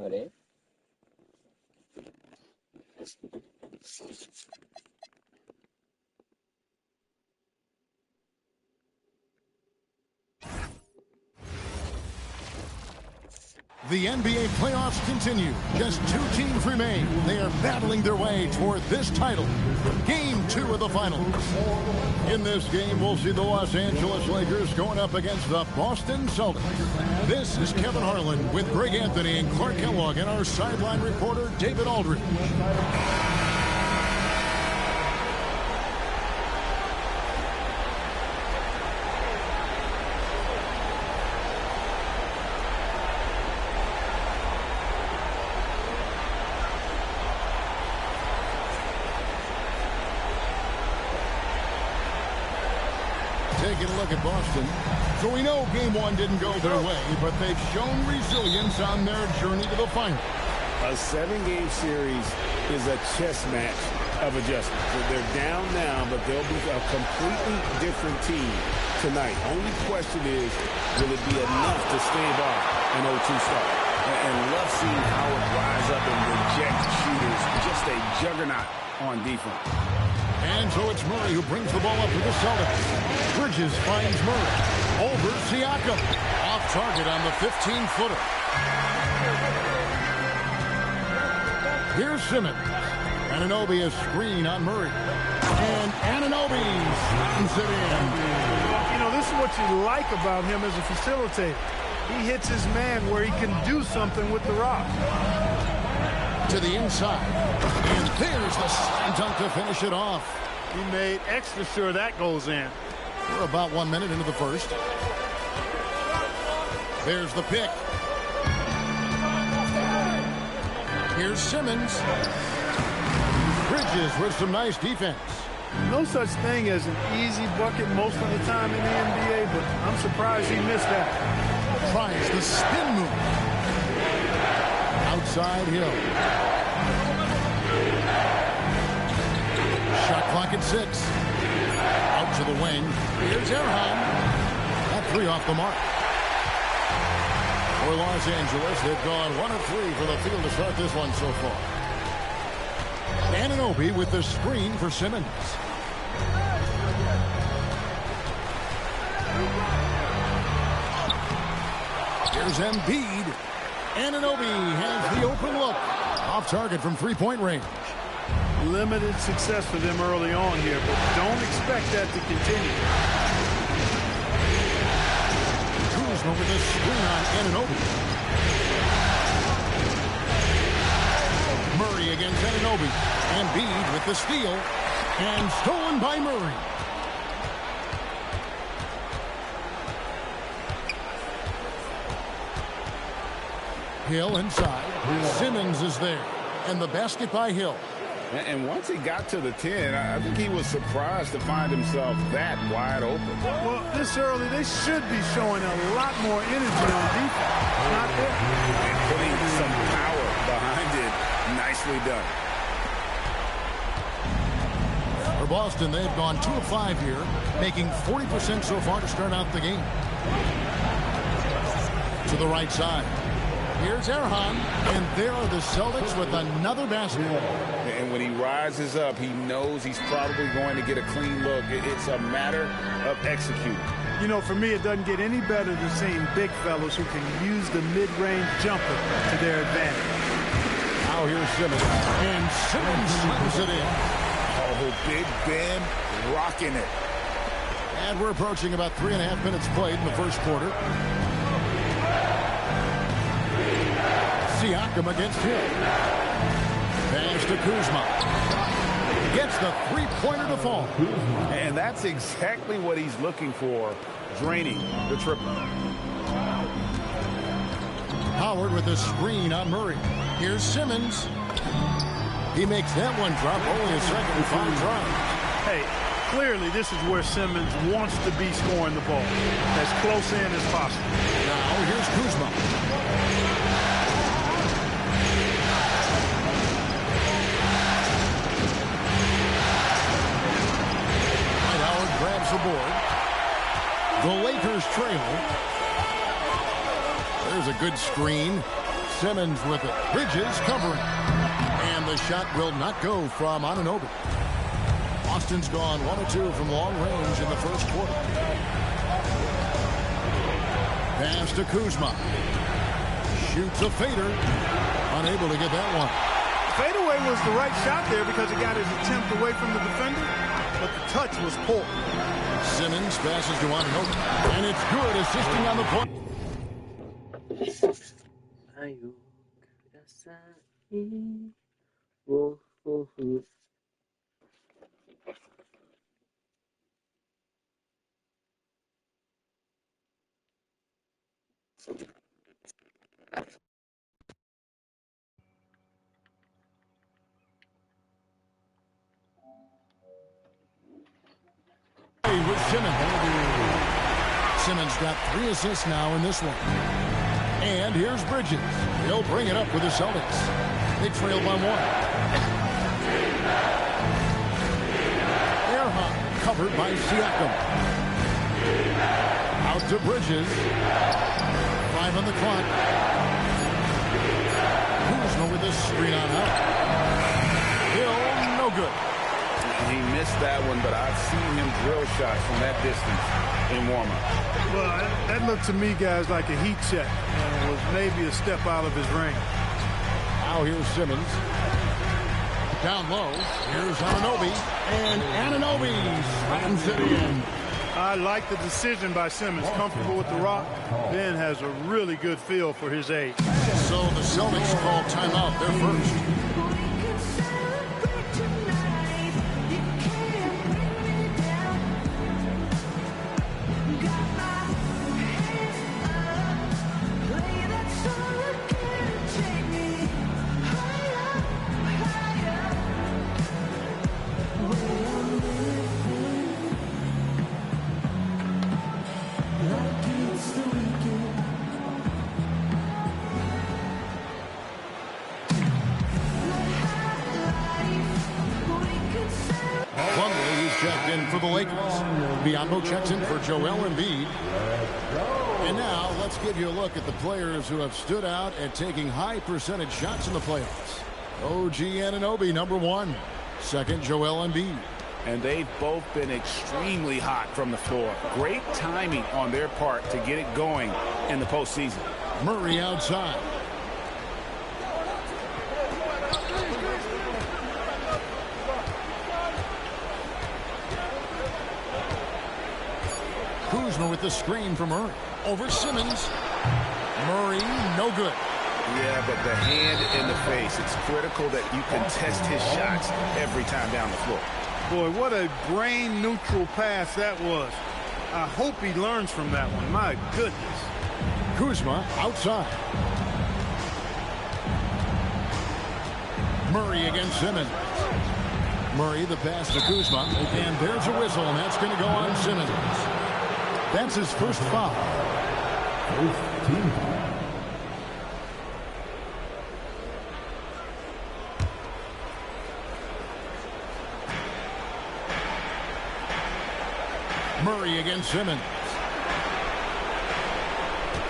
あれ The NBA playoffs continue. Just 2 teams remain. They are battling their way toward this title. Game 2 of the finals. In this game, we'll see the Los Angeles Lakers going up against the Boston Celtics. This is Kevin Harlan with Greg Anthony and Clark Kellogg and our sideline reporter, David Aldridge. Taking a look at Boston. So we know game 1 didn't go their way, but they've shown resilience on their journey to the final. A 7-game series is a chess match of adjustment. So they're down now, but they'll be a completely different team tonight. Only question is, will it be enough to stave off an 0-2 start? And love seeing Howard rise up and reject shooters. Just a juggernaut on defense. And so it's Murray who brings the ball up to the Celtics. Bridges finds Murray. Over Siakam. Off target on the 15-footer. Here's Simmons. Anunoby a screen on Murray. And Anunoby slams it in. You know, this is what you like about him as a facilitator. He hits his man where he can do something with the rock. To the inside. And there's the slam dunk to finish it off. He made extra sure that goes in. We're about 1 minute into the first. There's the pick. Here's Simmons. Bridges with some nice defense. No such thing as an easy bucket most of the time in the NBA, but I'm surprised he missed that. Tries the spin move. Outside Hill. Shot clock at 6. Out to the wing. Here's Erhan. That 3 off the mark. For Los Angeles, they've gone 1 of 3 for the field to start this one so far. Anunoby with the screen for Simmons. Here's Embiid. Anunoby has the open look. Off target from 3-point range. Limited success for them early on here, but don't expect that to continue. Kuzma with a screen on Anunoby. Murray against Anunoby. Embiid with the steal. And stolen by Murray. Hill inside. Simmons is there. And the basket by Hill. And once he got to the 10, I think he was surprised to find himself that wide open. Well, this early, they should be showing a lot more energy on defense. Not there. And putting some power behind it. Nicely done. For Boston, they've gone 2 of 5 here, making 40% so far to start out the game. To the right side. Here's Erhan, and there are the Celtics with another basket. And when he rises up, he knows he's probably going to get a clean look. It's a matter of executing. You know, for me, it doesn't get any better than seeing big fellas who can use the mid-range jumper to their advantage. Now here's Simmons, and Simmons slams it in. Oh, Big Ben rocking it. And we're approaching about 3.5 minutes played in the first quarter. Siakam against Hill. Pass to Kuzma. Gets the 3-pointer to fall. And that's exactly what he's looking for, draining the triple. Howard with a screen on Murray. Here's Simmons. He makes that one drop, only a second and 5 tries. Hey, clearly this is where Simmons wants to be scoring the ball. As close in as possible. Now here's Kuzma. Grabs the board. The Lakers trail. There's a good screen. Simmons with it. Bridges covering. And the shot will not go from Anunoby. Boston's gone 1 of 2 from long range in the first quarter. Pass to Kuzma. Shoots a fader. Unable to get that one. Fadeaway was the right shot there because it got his attempt away from the defender, but the touch was poor. Simmons passes to Anunoby, and it's good, assisting on the point. With Simmons got 3 assists now in this one. And here's Bridges. He'll bring it up with the Celtics. They trail by 1. Earhart covered by Siakam. Out to Bridges. 5 on the clock. Kuzma with this screen on out. Hill, no good. He missed that one, but I've seen him drill shots from that distance in warm-up. Well, that looked to me, guys, like a heat check. It was maybe a step out of his range. Now here's Simmons. Down low. Here's Anunoby. And Anunoby slams it in. I like the decision by Simmons. Comfortable with the rock. Ben has a really good feel for his age. So the Celtics call timeout. They're first. Checked in for the Lakers. Biombo checks in for Joel Embiid. And now let's give you a look at the players who have stood out at taking high percentage shots in the playoffs. OG Anunoby, number 1. Second, Joel Embiid. And they've both been extremely hot from the floor. Great timing on their part to get it going in the postseason. Murray outside. Kuzma with the screen from Murray. Over Simmons. Murray, no good. Yeah, but the hand in the face. It's critical that you contest his shots every time down the floor. Boy, what a brain-neutral pass that was. I hope he learns from that one. My goodness. Kuzma outside. Murray against Simmons. Murray, the pass to Kuzma. And there's a whistle, and that's going to go on Simmons. That's his first foul. Murray against Simmons.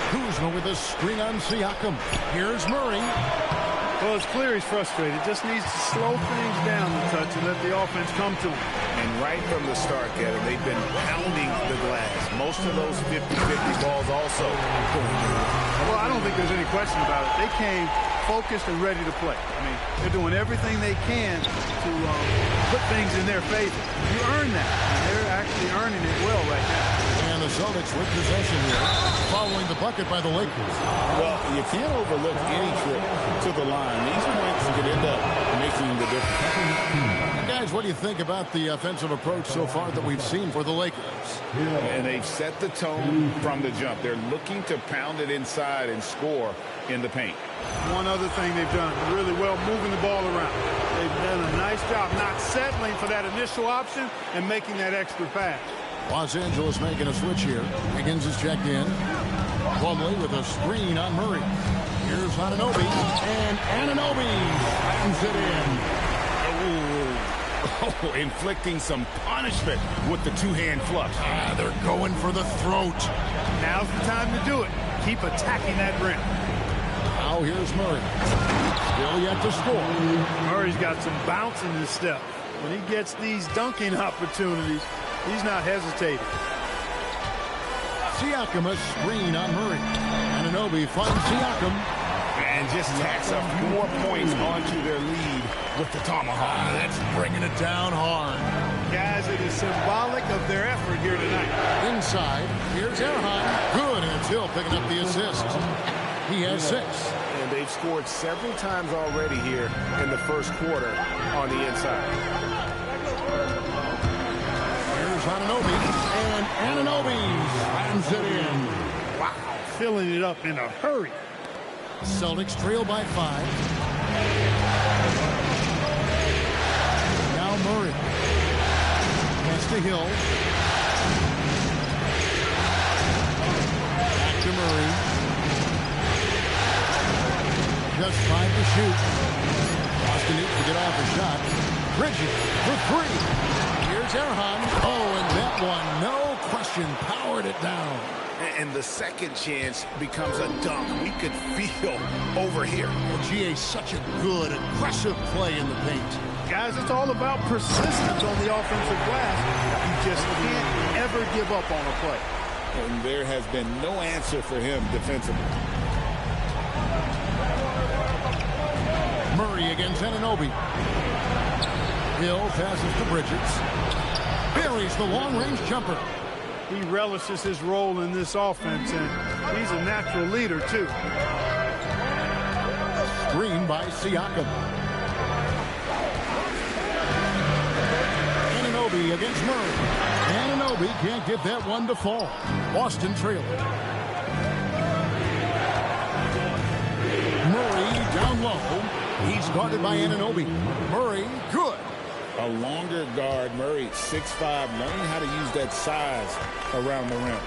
Kuzma with a screen on Siakam. Here's Murray. Well, it's clear he's frustrated. Just needs to slow things down a touch and let the offense come to him. And right from the start, Kevin, they've been pounding the glass. Most of those 50-50 balls also. Well, I don't think there's any question about it. They came focused and ready to play. I mean, they're doing everything they can to put things in their favor. You earn that. And they're actually earning it well right now. And the Celtics with possession here, following the bucket by the Lakers. Well, you can't overlook any trip to the line. These points could end up making the difference. Guys, what do you think about the offensive approach so far that we've seen for the Lakers? And they've set the tone from the jump. They're looking to pound it inside and score in the paint. One other thing they've done really well, moving the ball around. They've done a nice job not settling for that initial option and making that extra pass. Los Angeles making a switch here. Higgins is checked in. Plumlee with a screen on Murray. Here's Anunoby. And Anunoby slams it in. Oh, inflicting some punishment with the two-hand flush. They're going for the throat. Now's the time to do it. Keep attacking that rim. Now Now here's Murray. Still yet to score. Murray's got some bounce in his step. When he gets these dunking opportunities, he's not hesitating. Siakam a screen on Murray. Anunoby finds Siakam. And just tacks a few more points onto their lead with the tomahawk. That's bringing it down hard. Guys, it is symbolic of their effort here tonight. Inside, here's Erhan. Good, and it's Hill picking up the assist. He has 6. And they've scored several times already here in the first quarter on the inside. Here's Anunoby, and Anunoby slams it in. Wow, filling it up in a hurry. Celtics trail by 5. Now Murray. Pass to Hill. Back to Murray. Just 5 to shoot. Boston needs to get off a shot. Bridges for 3. Here's Erhan. Oh, and that one, no question, powered it down. And the second chance becomes a dunk. We could feel over here. Well, GA, such a good, aggressive play in the paint. Guys, it's all about persistence on the offensive glass. You just can't ever give up on a play. And there has been no answer for him defensively. Murray against Anunoby. Hill passes to Bridges. Buries the long-range jumper. He relishes his role in this offense, and he's a natural leader, too. Screen by Siakam. Anunoby against Murray. Anunoby can't get that one to fall. Boston trailing. Murray down low. He's guarded by Anunoby. Murray, good. A longer guard, Murray, 6'5", learning how to use that size around the rim.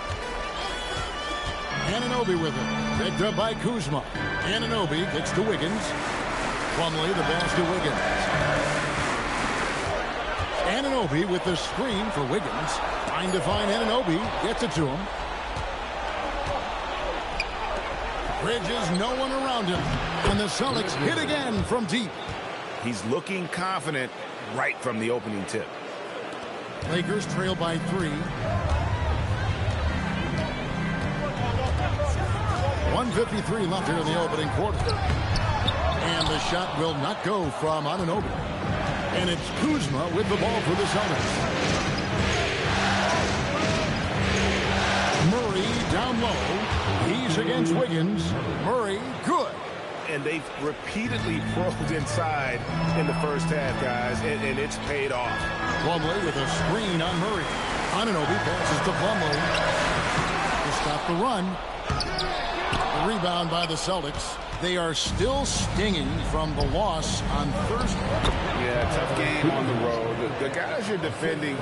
Anunoby with it. Picked up by Kuzma. Anunoby kicks to Wiggins. Plumlee the pass to Wiggins. Anunoby with the screen for Wiggins. Trying to find Anunoby. Gets it to him. Bridges, no one around him. And the Celtics hit again from deep. He's looking confident right from the opening tip. Lakers trail by 3. 1:53 left here in the opening quarter. And the shot will not go from Anunoby. And it's Kuzma with the ball for the Celtics. Murray down low. He's against Wiggins. Murray, good. And they've repeatedly probed inside in the first half, guys, and it's paid off. Plumlee with a screen on Murray. Anunoby passes to Plumlee to stop the run. The rebound by the Celtics. They are still stinging from the loss on Thursday. Yeah, tough game on the road. The guys you're defending,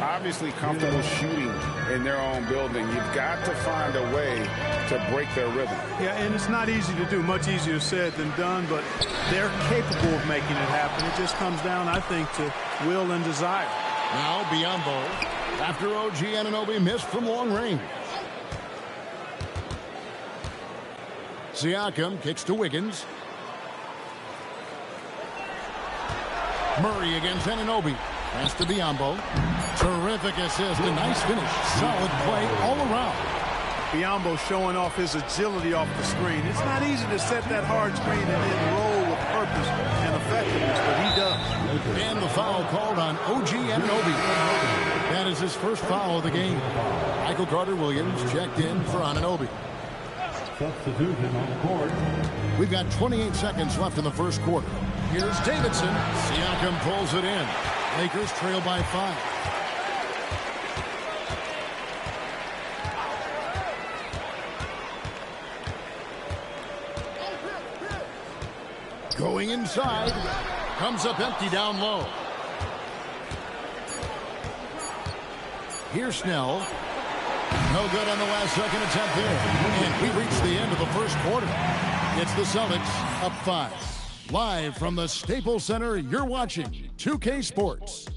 obviously comfortable shooting in their own building. You've got to find a way to break their rhythm. Yeah, and it's not easy to do. Much easier said than done, but they're capable of making it happen. It just comes down, I think, to will and desire. Now Biyombo, after OG Anunoby missed from long range. Siakam kicks to Wiggins. Murray against Anunoby. Pass to Biyombo. Terrific assist. A nice finish. Solid play all around. Biyombo showing off his agility off the screen. It's not easy to set that hard screen and then roll with purpose and effectiveness, but he does. And the foul called on OG Anunoby. That is his first foul of the game. Michael Carter-Williams checked in for Anunoby. Substitution on the court. We've got 28 seconds left in the first quarter. Here's Davidson. Siakam pulls it in. Lakers trail by 5. Going inside. Comes up empty down low. Here's Snell. No good on the last second attempt there. And we reach the end of the first quarter. It's the Celtics up 5. Live from the Staples Center, you're watching 2K Sports.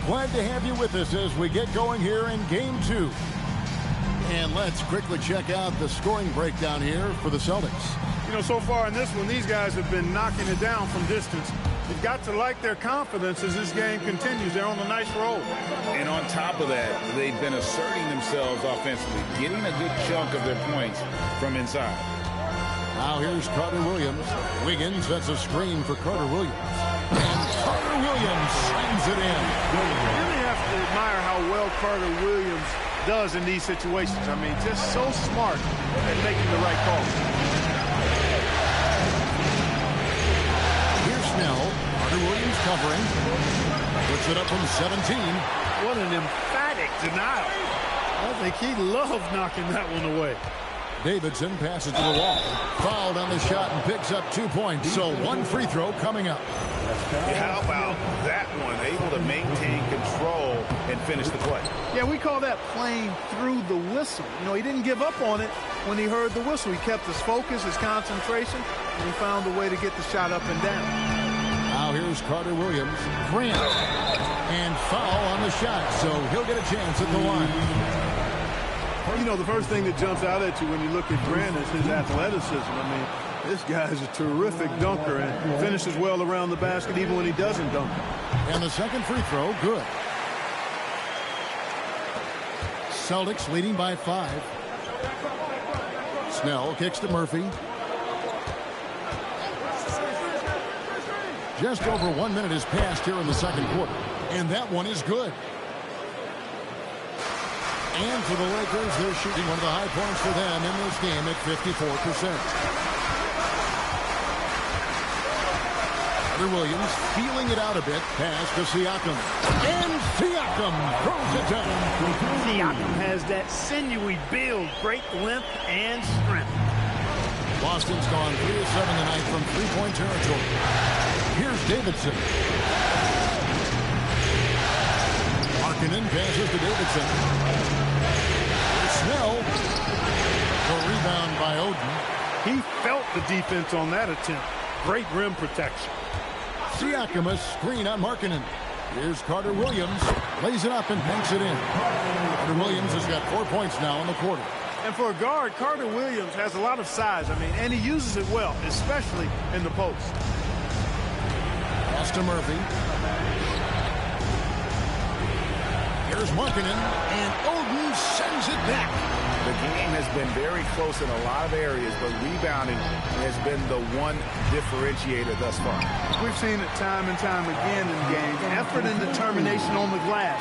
Glad to have you with us as we get going here in Game 2. And let's quickly check out the scoring breakdown here for the Celtics. You know, so far in this one, these guys have been knocking it down from distance. You've got to like their confidence as this game continues. They're on a nice roll. And on top of that, they've been asserting themselves offensively, getting a good chunk of their points from inside. Now here's Carter Williams. Wiggins sets a screen for Carter Williams. And Carter Williams slams it in. You really have to admire how well Carter Williams does in these situations. I mean, just so smart at making the right call. Here's Snell. Carter Williams covering. Puts it up from 17. What an emphatic denial. I think he loved knocking that one away. Davidson passes to the wall. Fouled on the shot and picks up 2 points. So one free throw coming up. How about that one? Able to maintain control and finish the play. Yeah, we call that playing through the whistle. You know, he didn't give up on it when he heard the whistle. He kept his focus, his concentration, and he found a way to get the shot up and down. Now here's Carter Williams. Grant. And foul on the shot, so he'll get a chance at the line. You know, the first thing that jumps out at you when you look at Grant is his athleticism. I mean, this guy's a terrific dunker and finishes well around the basket even when he doesn't dunk. And the second free throw, good. Celtics leading by 5. Snell kicks to Murphy. Just over 1 minute has passed here in the second quarter. And that one is good. And for the Lakers, they're shooting one of the high points for them in this game at 54%. Carter Williams feeling it out a bit. Pass to Siakam. And Siakam throws it down. Siakam has that sinewy build, great length and strength. Boston's gone 3 of 7 tonight from three-point territory. Here's Davidson. Markkanen passes to Davidson. Snell. The rebound by Oden. He felt the defense on that attempt. Great rim protection. Siakam a screen on Markkanen. Here's Carter Williams. Lays it up and banks it in. Carter Williams has got 4 points now in the quarter. And for a guard, Carter Williams has a lot of size. I mean, and he uses it well, especially in the post. Pass to Murphy. Here's Markkanen, and Oden sends it back. The game has been very close in a lot of areas, but rebounding has been the one differentiator thus far. We've seen it time and time again in games. Effort and determination on the glass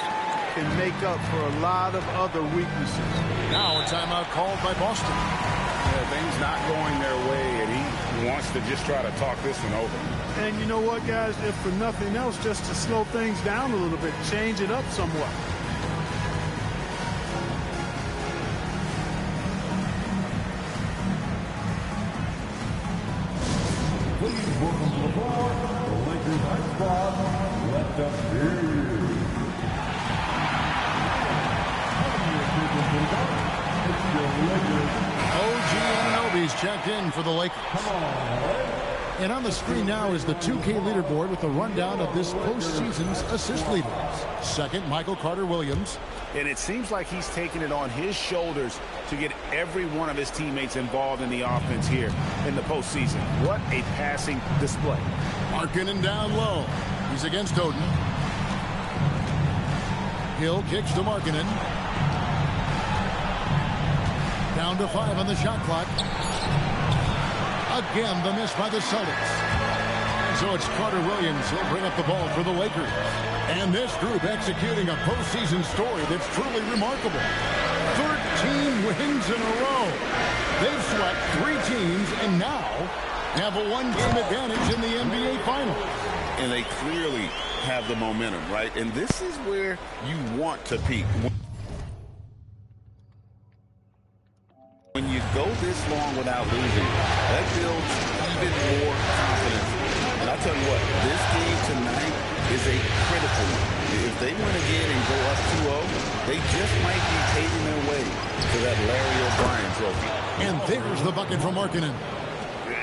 can make up for a lot of other weaknesses. Now a timeout called by Boston. Yeah, things not going their way, and he wants to just try to talk this one over. And you know what, guys? If for nothing else, just to slow things down a little bit, change it up somewhat. Please welcome to the floor, the Lakers high squad. Let them hear. OG Anunoby's checked in for the Lakers. And on the screen now is the 2K leaderboard with a rundown of this postseason's assist leaders. Second, Michael Carter Williams. And it seems like he's taking it on his shoulders to get every one of his teammates involved in the offense here in the postseason. What a passing display. Markkanen down low. He's against Oden. Hill kicks to Markkanen. Down to 5 on the shot clock. Again, the miss by the Celtics. And so it's Carter Williams. He'll bring up the ball for the Lakers. And this group executing a postseason story that's truly remarkable. 13 wins in a row. They've swept 3 teams and now have a 1-game advantage in the NBA Finals. And they clearly have the momentum, right? And this is where you want to peak. When you go this long without losing, that builds even more confidence. And I'll tell you what, this game tonight is a critical one. If they win again and go up 2-0, they just might be paving their way to that Larry O'Brien trophy. And there's the bucket from Markkanen.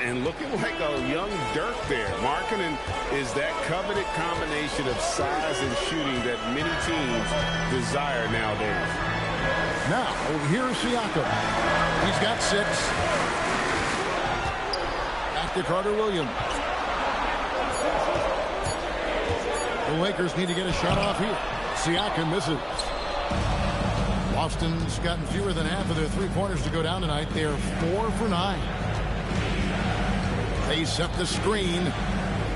and looking like a young Dirk there. Markkanen is that coveted combination of size and shooting that many teams desire nowadays. Now, here's Siakam. He's got 6. Back to Carter Williams. The Lakers need to get a shot off here. Siakam misses. Boston's gotten fewer than half of their three-pointers to go down tonight. They're 4 for 9. They set the screen.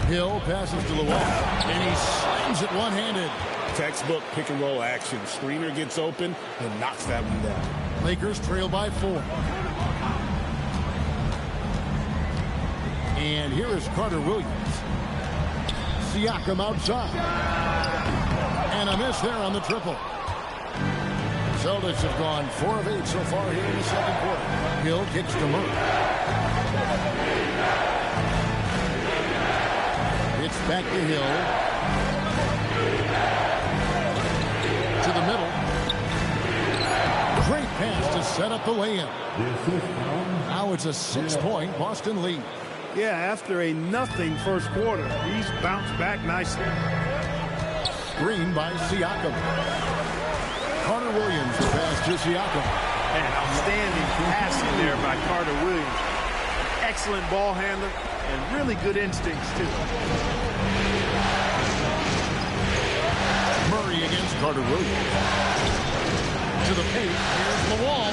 Hill passes to Lewis, and he slams it one-handed. Textbook pick-and-roll action. Screener gets open and knocks that one down. Lakers trail by 4. And here is Carter Williams. Siakam outside. And a miss there on the triple. Celtics have gone 4 of 8 so far here in the second quarter. Hill kicks to Murray. It's back to Hill. To the middle. Great pass to set up the lay-in. Now it's a 6-point Boston lead. Yeah, after a nothing first quarter, he's bounced back nicely. Screen by Siakam. Carter Williams to pass to Siakam. An outstanding passing there by Carter Williams. Excellent ball handler and really good instincts, too. Murray against Carter Williams. To the paint. Here's the wall.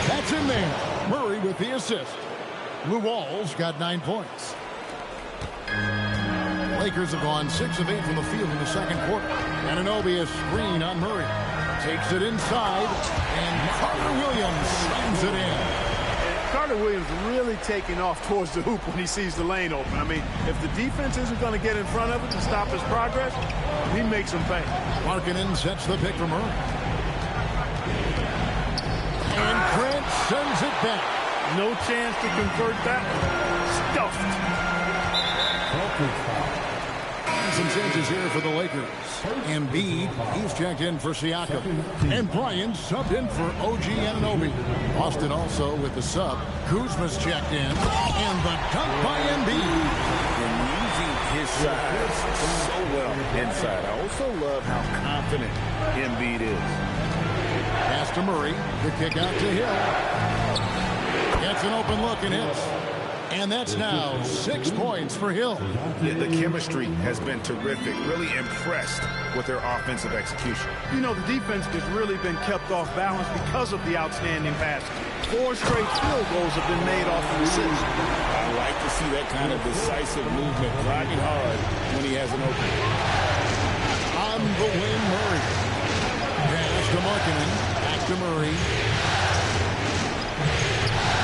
That's in there. Murray with the assist. Luwal's got 9 points. Lakers have gone 6 of 8 from the field in the second quarter. Anunoby a screen on Murray. Takes it inside, and Carter Williams slams it in. Carter Williams really taking off towards the hoop when he sees the lane open. I mean, if the defense isn't going to get in front of it to stop his progress, he makes them pay. Markkanen sets the pick for Murray. And Grant sends it back. No chance to convert that. Stuffed. Some changes here for the Lakers. Embiid, he's checked in for Siakam. And Bryant subbed in for OG Anunoby. Boston also with the sub. Kuzma's checked in. And the dunk by Embiid. And using his size so well inside. I also love how confident Embiid is. Pass to Murray. The kick out to Hill. Gets an open look and hits. And that's now 6 points for Hill. Yeah, the chemistry has been terrific. Really impressed with their offensive execution. You know, the defense has really been kept off balance because of the outstanding passing. 4 straight field goals have been made off of assists. I like to see that kind of decisive movement, driving hard when he has an opening. On the wing, Murray. Pass to Markkanen. Back to Murray.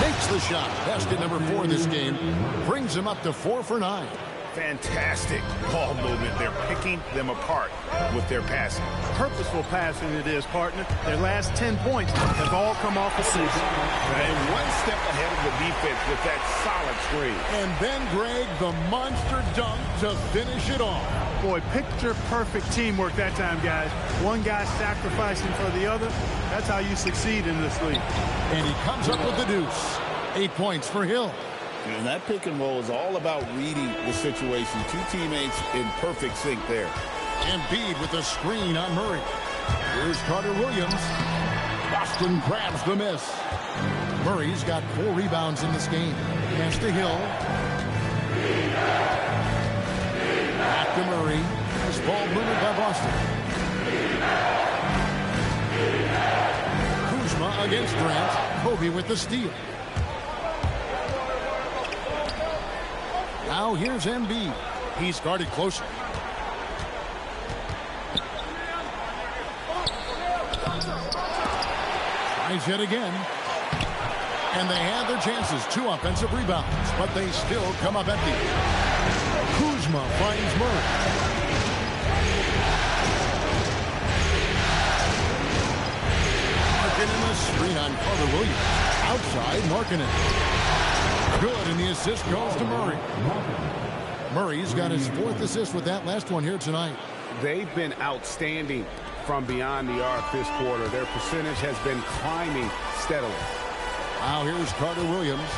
Makes the shot. Basket number 4 this game. Brings him up to 4 for 9. Fantastic ball movement. They're picking them apart with their passing. Purposeful passing it is, partner. Their last 10 points have all come off assists. And one step ahead of the defense with that solid screen. And then, Greg, the monster dunk to finish it off. Boy, picture-perfect teamwork that time, guys. One guy sacrificing for the other. That's how you succeed in this league. And he comes up with the deuce. 8 points for Hill. And that pick and roll is all about reading the situation. 2 teammates in perfect sync there. Embiid with a screen on Murray. Here's Carter Williams. Boston grabs the miss. Murray's got 4 rebounds in this game. Pass to Hill. Back to Murray. This ball moved by Boston. Kuzma against Grant. Kobe with the steal. Now here's Embiid. He's guarded closer. Tries yet again. And they had their chances. 2 offensive rebounds, but they still come up empty. Kuzma finds Murray. Markkanen a screen on Carter Williams. Outside, Markkanen. Good, and the assist goes to Murray. Murray's got his 4th assist with that last one here tonight. They've been outstanding from beyond the arc this quarter. Their percentage has been climbing steadily. Now here's Carter Williams.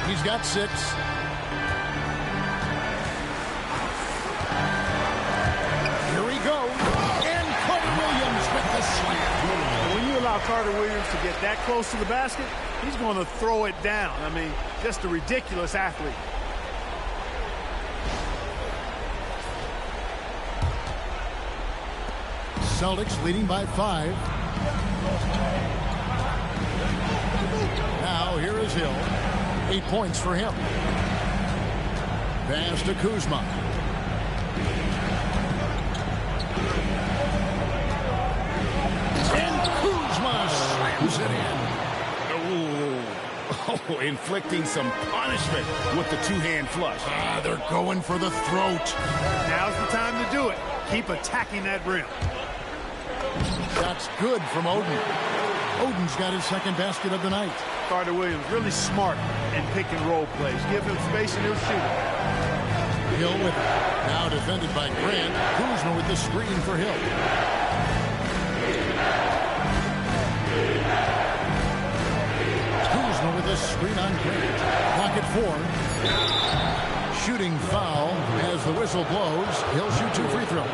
He's got 6. allow Carter Williams to get that close to the basket, he's going to throw it down. I mean, just a ridiculous athlete. Celtics leading by 5. Now here is Hill. 8 points for him. Pass to Kuzma. And Kuzma slams it in. Oh, inflicting some punishment with the two-hand flush. They're going for the throat. Now's the time to do it. Keep attacking that rim. That's good from Oden. Oden's got his second basket of the night. Carter Williams really smart in pick-and-roll plays. Give him space and he'll shoot. Hill with it. Now defended by Grant. Kuzma with the screen for Hill. Kuzma with a screen on Grant. Pocket 4. Shooting foul as the whistle blows. He'll shoot 2 free throws.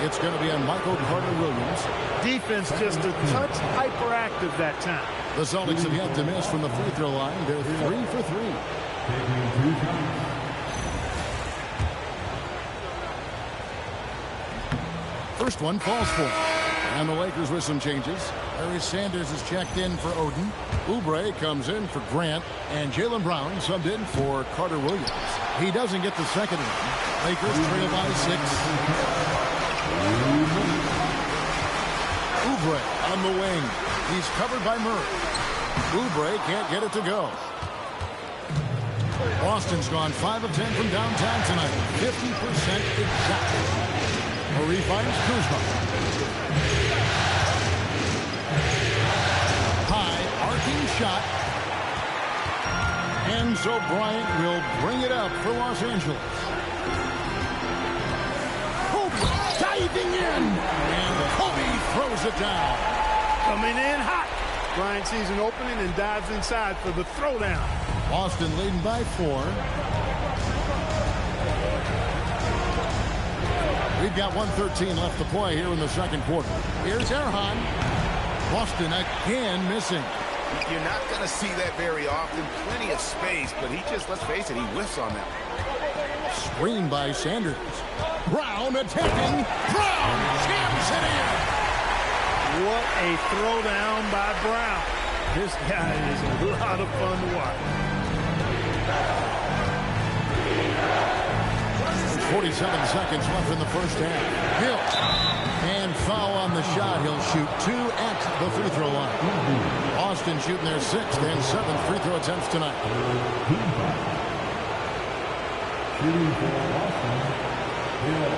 It's going to be on Michael Carter-Williams. Defense just a touch hyperactive that time. The Celtics have yet to miss from the free throw line. They're 3 for 3. First one falls for. And the Lakers with some changes. Larry Sanders is checked in for Oden. Oubre comes in for Grant. And Jaylen Brown subbed in for Carter Williams. He doesn't get the second one. Lakers trail by 6. Oubre on the wing. He's covered by Murray. Oubre can't get it to go. Boston's gone 5 of 10 from downtown tonight. 50% exactly. Murray finds Kuzma. High arcing shot. And so Bryant will bring it up for Los Angeles. Diving in, and Kobe throws it down. Coming in hot. Bryant sees an opening and dives inside for the throwdown. Boston leading by 4. We've got 1:13 left to play here in the second quarter. Here's Erhan. Boston again missing. You're not going to see that very often. Plenty of space, but he just, let's face it, he whiffs on that. Screened by Sanders. Brown attacking. Brown jams it in. What a throwdown by Brown. This guy is a lot of fun to watch. 47 seconds left in the first half. Hill. And foul on the shot. He'll shoot 2 at the free throw line. Boston shooting their 6th and 7th free throw attempts tonight. Shooting for Boston, Hill.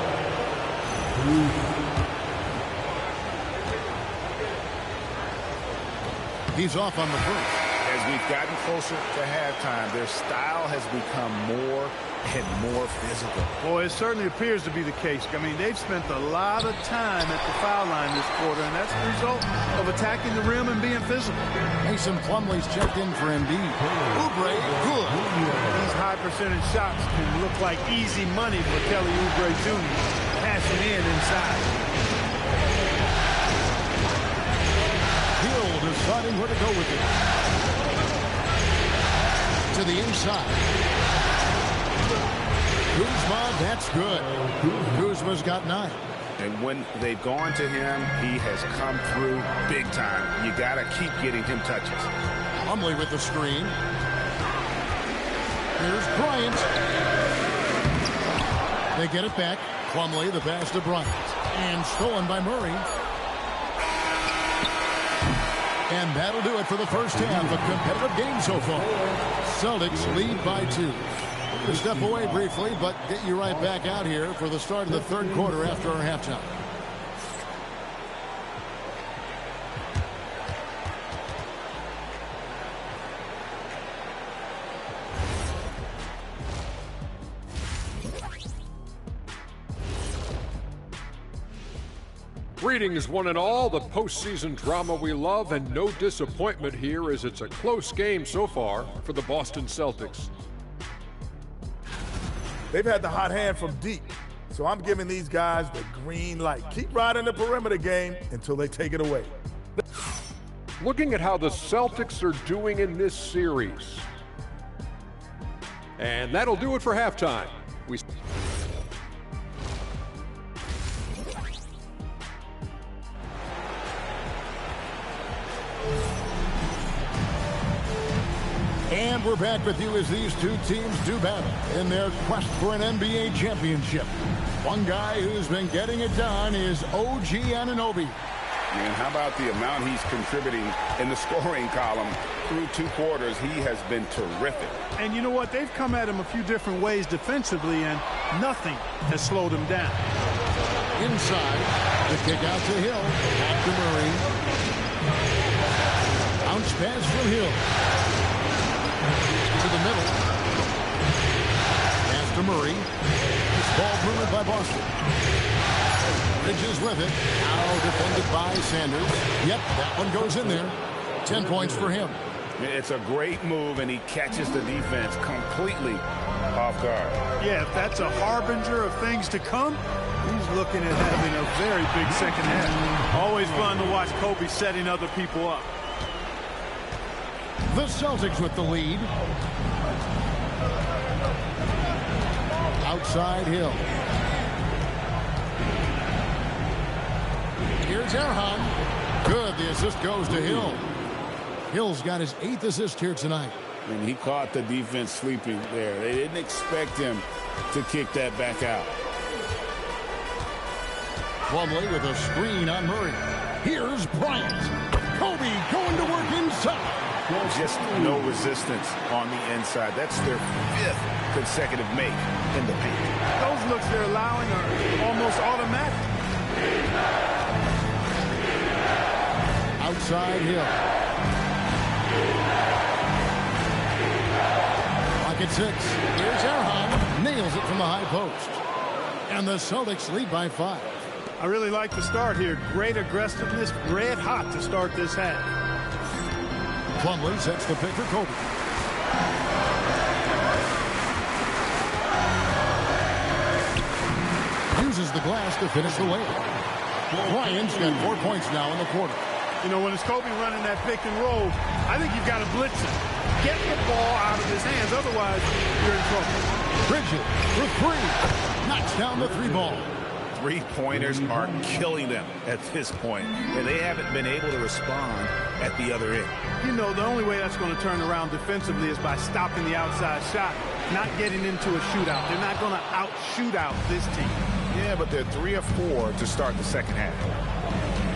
He's off on the first. As we've gotten closer to halftime, their style has become more and more physical. Boy, it certainly appears to be the case. I mean, they've spent a lot of time at the foul line this quarter, and that's the result of attacking the rim and being physical. Mason Plumlee's checked in for Embiid. Oubre, good. These high-percentage shots can look like easy money for Kelly Oubre Jr. Passing in inside. Hill deciding where to go with it. To the inside. Kuzma, that's good. Kuzma's got 9. And when they've gone to him, he has come through big time. You got to keep getting him touches. Plumlee with the screen. Here's Bryant. They get it back. Plumlee, the pass to Bryant. And stolen by Murray. And that'll do it for the first half. A competitive game so far. Celtics lead by 2. We'll step away briefly, but get you right back out here for the start of the third quarter after our halftime. Greetings, one and all. The postseason drama we love, and no disappointment here as it's a close game so far for the Boston Celtics. They've had the hot hand from deep, so I'm giving these guys the green light. Keep riding the perimeter game until they take it away. Looking at how the Celtics are doing in this series. And that'll do it for halftime. And we're back with you as these two teams do battle in their quest for an NBA championship. One guy who's been getting it done is OG Anunoby. And how about the amount he's contributing in the scoring column through 2 quarters? He has been terrific. And you know what? They've come at him a few different ways defensively, and nothing has slowed him down. Inside, the kick out to Hill. Back to Murray. Bounce pass from Hill. To the middle. Pass to Murray. This ball moved by Boston. Bridges with it. Now defended by Sanders. Yep, that one goes in there. 10 points for him. It's a great move, and he catches the defense completely off guard. Yeah, if that's a harbinger of things to come, he's looking at having a very big second half. Always fun to watch Kobe setting other people up. The Celtics with the lead. Outside Hill. Here's Erhan. Good. The assist goes to Hill. Hill's got his 8th assist here tonight. And he caught the defense sleeping there. They didn't expect him to kick that back out. Plumlee with a screen on Murray. Here's Bryant. Kobe going to work inside. Just no resistance on the inside. That's their 5th consecutive make in the paint. Those looks they're allowing are almost automatic. Outside Hill. Clock at 6. Here's Erhan. Nails it from the high post. And the Celtics lead by 5. I really like the start here. Great aggressiveness, red hot to start this half. Plumlee sets the pick for Kobe. Uses the glass to finish the layup. Bryant's got 4 points now in the quarter. You know, when it's Kobe running that pick and roll, I think you've got to blitz him. Get the ball out of his hands, otherwise you're in trouble. Bridges for 3. Knocks down the 3-ball. 3-pointers are killing them at this point, and they haven't been able to respond at the other end. You know, the only way that's going to turn around defensively is by stopping the outside shot, not getting into a shootout. They're not going to out-shootout this team. Yeah, but they're 3 of 4 to start the second half.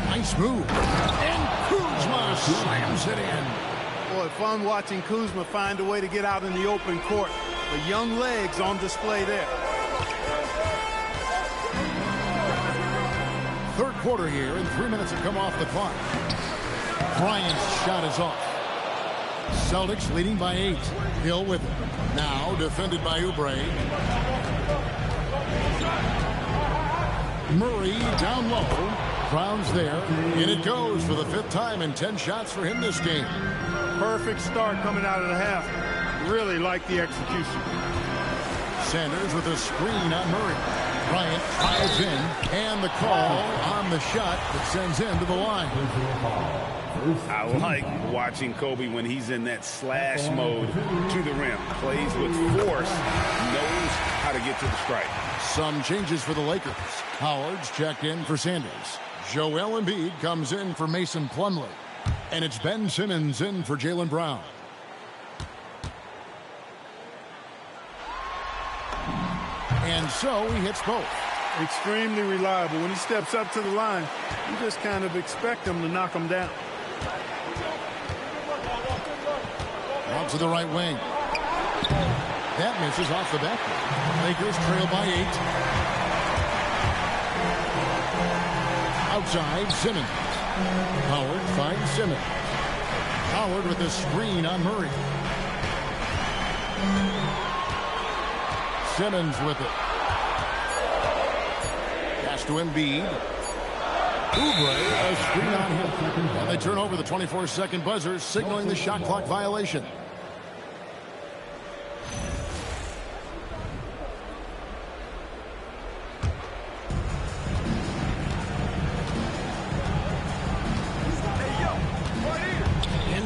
Nice move. And Kuzma slams it in. Boy, fun watching Kuzma find a way to get out in the open court. The young legs on display there. Third quarter here, and 3 minutes have come off the clock. Bryant's shot is off. Celtics leading by 8. Hill with it. Now defended by Oubre. Murray down low. Crowns there. And it goes for the 5th time and 10 shots for him this game. Perfect start coming out of the half. Really like the execution. Sanders with a screen on Murray. Bryant fires in, and the call on the shot that sends him to the line. I like watching Kobe when he's in that slash mode to the rim. Plays with force, knows how to get to the strike. Some changes for the Lakers. Howard's checked in for Sanders. Joel Embiid comes in for Mason Plumlee. And it's Ben Simmons in for Jaylen Brown. And so he hits both. Extremely reliable. When he steps up to the line, you just kind of expect him to knock him down. On to the right wing. That misses off the backboard. Lakers trail by 8. Outside, Simmons. Howard finds Simmons. Howard with the screen on Murray. Simmons with it. Pass to Embiid. Oubre, a screen on him. And they turn over the 24-second buzzer, signaling the shot clock violation.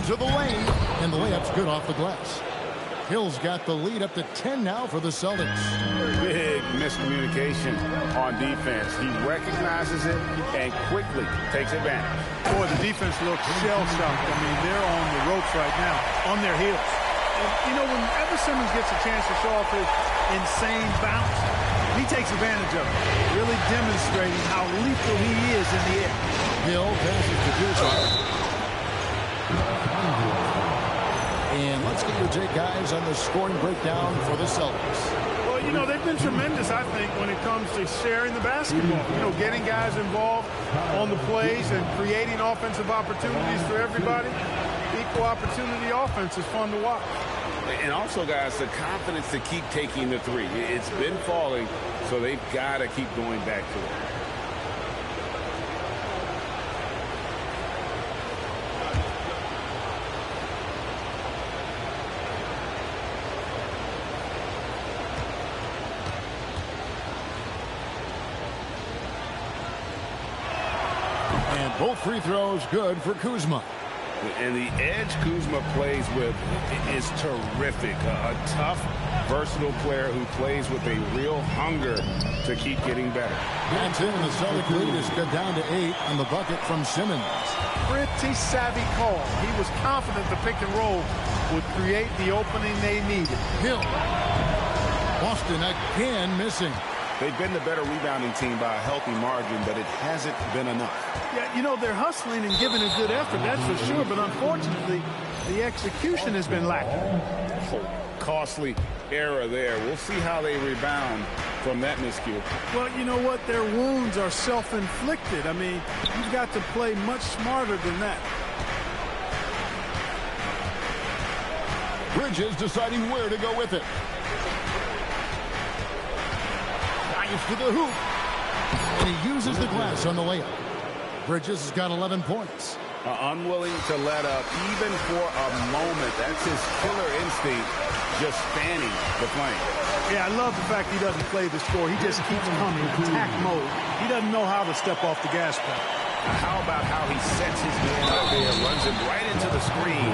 into the lane, and the layup's good off the glass. Hill's got the lead up to 10 now for the Celtics. Big miscommunication on defense. He recognizes it and quickly takes advantage. Boy, the defense looks shell-shocked. I mean, they're on the ropes right now, on their heels. And, you know, whenever Simmons gets a chance to show off his insane bounce, he takes advantage of it, really demonstrating how lethal he is in the air. Hill passes to Kuzma. And let's get your take, guys, on the scoring breakdown for the Celtics. Well, you know, they've been tremendous, I think, when it comes to sharing the basketball. You know, getting guys involved on the plays and creating offensive opportunities for everybody. Equal opportunity offense is fun to watch. And also, guys, the confidence to keep taking the three. It's been falling, so they've got to keep going back to it. And both free throws good for Kuzma. And the edge Kuzma plays with is terrific. A tough, versatile player who plays with a real hunger to keep getting better. That's it, and the Celtic lead is cut down to 8 on the bucket from Simmons. Pretty savvy call. He was confident the pick and roll would create the opening they needed. Hill. Boston again missing. They've been the better rebounding team by a healthy margin, but it hasn't been enough. Yeah, you know, they're hustling and giving a good effort, that's for sure, but unfortunately, the execution has been lacking. Costly error there. We'll see how they rebound from that miscue. Well, you know what? Their wounds are self-inflicted. I mean, you've got to play much smarter than that. Bridges deciding where to go with it. To the hoop, and he uses the glass on the layup. Bridges has got 11 points. Unwilling to let up even for a moment. That's his killer instinct, just fanning the flame. Yeah, I love the fact he doesn't play the score. He just keeps coming, attack mode. He doesn't know how to step off the gas pedal. How about how he sets his man up there, runs him right into the screen,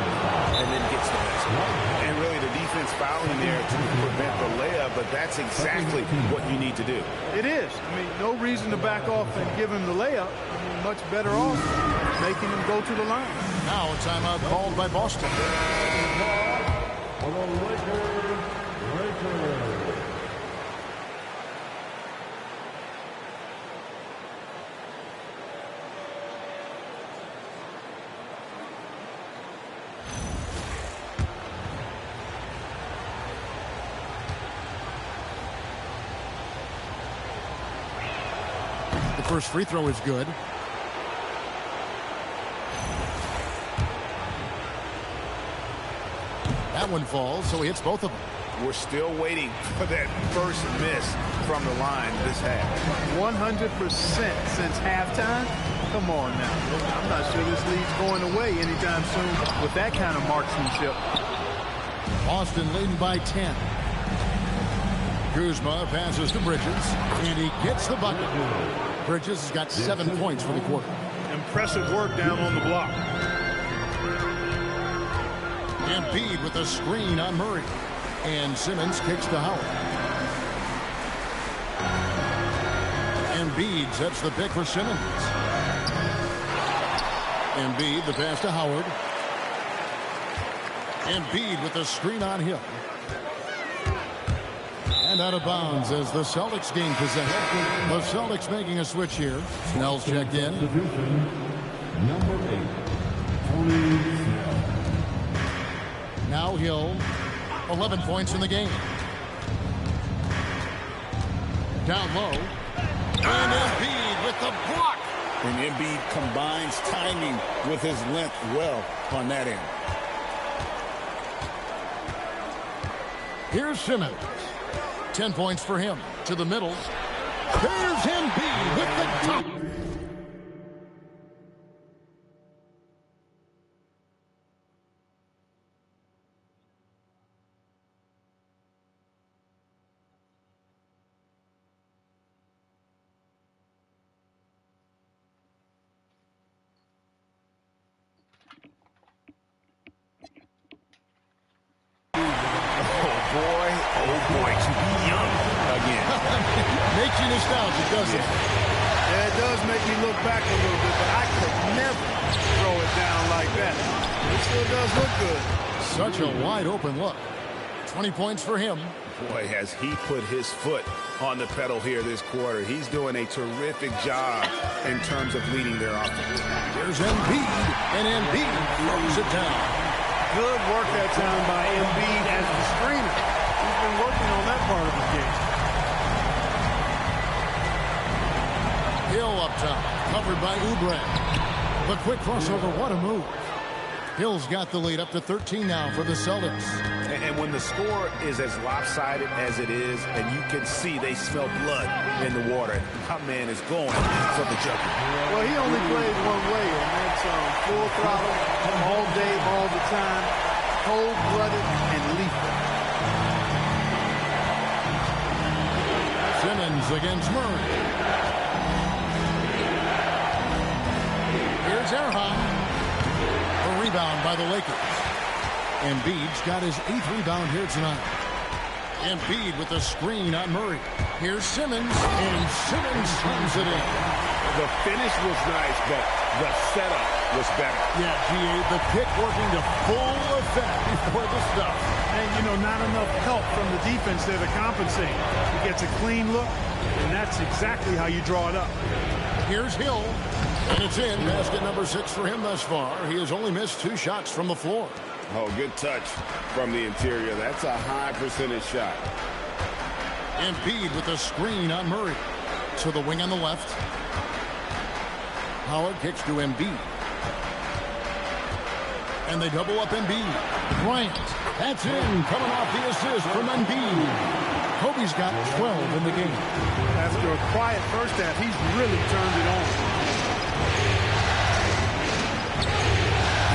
and then gets the basket. And really the defense fouling there to prevent the layup, but that's exactly what you need to do. It is. I mean, no reason to back off and give him the layup. I mean, much better off making him go to the line. Now a timeout called by Boston. For the Lakers. First free throw is good. That one falls, so he hits both of them. We're still waiting for that first miss from the line this half. 100% since halftime? Come on now. I'm not sure this lead's going away anytime soon with that kind of marksmanship. Boston leading by 10. Kuzma passes to Bridges, and he gets the bucket. Bridges has got 7 points for the quarter. Impressive work down on the block. Embiid with a screen on Murray. And Simmons kicks to Howard. Embiid sets the pick for Simmons. Embiid, the pass to Howard. Embiid with the screen on Hill. And out of bounds as the Celtics gain possession. The Celtics making a switch here. Snell's checked in. Number 8. Now Hill, 11 points in the game. Down low. And Embiid with the block. And Embiid combines timing with his length well on that end. Here's Simmons. 10 points for him. To the middle. There's Embiid with the top. boy, oh boy, to be young again. Makes you nostalgic, doesn't it? Yeah, it does make me look back a little bit, but I could never throw it down like that. It still does look good. Such a wide open look. 20 points for him. Boy, has he put his foot on the pedal here this quarter. He's doing a terrific job in terms of leading their offense. Here's Embiid, and Embiid throws it down. Good work that time by Embiid as the screener. He's been working on that part of the game. Hill up top, covered by Oubre. The quick crossover, what a move. Hill's got the lead up to 13 now for the Celtics. And when the score is as lopsided as it is, and you can see they smell blood in the water, my man is going for the jugular. Well, he only plays one way, and that's full throttle, all day, all the time, cold-blooded and lethal. Simmons against Murray. Here's Erhan. A rebound by the Lakers. Embiid's got his 8th rebound here tonight. Embiid with the screen on Murray. Here's Simmons, and Simmons slams it in. The finish was nice, but the setup was better. Yeah, G.A., the pick working to full effect before the stuff. And, you know, not enough help from the defense there to compensate. He gets a clean look, and that's exactly how you draw it up. Here's Hill, and it's in. Basket number 6 for him thus far. He has only missed 2 shots from the floor. Oh, good touch from the interior. That's a high percentage shot. Embiid with a screen on Murray. To the wing on the left. Howard kicks to Embiid. And they double up Embiid. Bryant, that's in. Coming off the assist from Embiid. Kobe's got 12 in the game. After a quiet first half, he's really turned it on.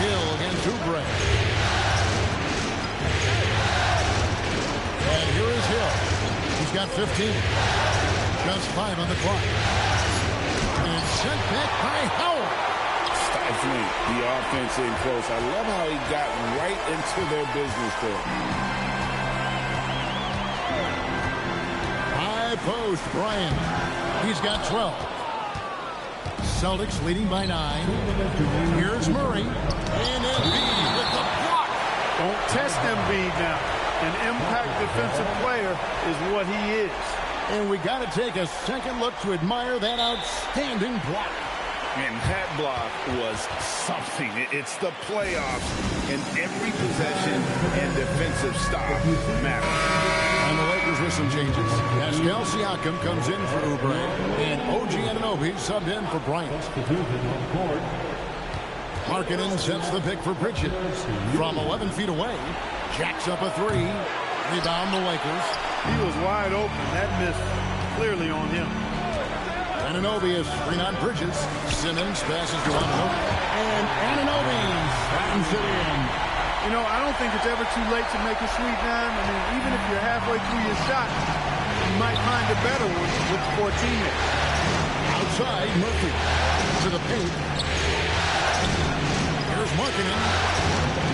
Hill against Oubre. And here is Hill. He's got 15. Just 5 on the clock. And sent back by Howard. Stifling the offense in close. I love how he got right into their business there. High post, Bryant. He's got 12. Celtics leading by 9. Here's Murray. And Embiid with the block. Don't test Embiid now. An impact defensive player is what he is. And we got to take a second look to admire that outstanding block. And that block was something. It's the playoffs, and every possession and defensive stop matters. And the Lakers with some changes. Pascal Siakam comes in for Oubre, and OG Anunoby subbed in for Bryant. Markkanen sets the pick for Bridges. From 11 feet away, jacks up a 3. Rebound the Lakers. He was wide open. That missed clearly on him. Anunoby is screen on Bridges. Simmons passes to Anunoby. And Anunoby slams it in. You know, I don't think it's ever too late to make a sweet dime. I mean, even if you're halfway through your shot, you might find a better one with 4 teammates. Outside, Murphy to the paint. Here's Markkanen.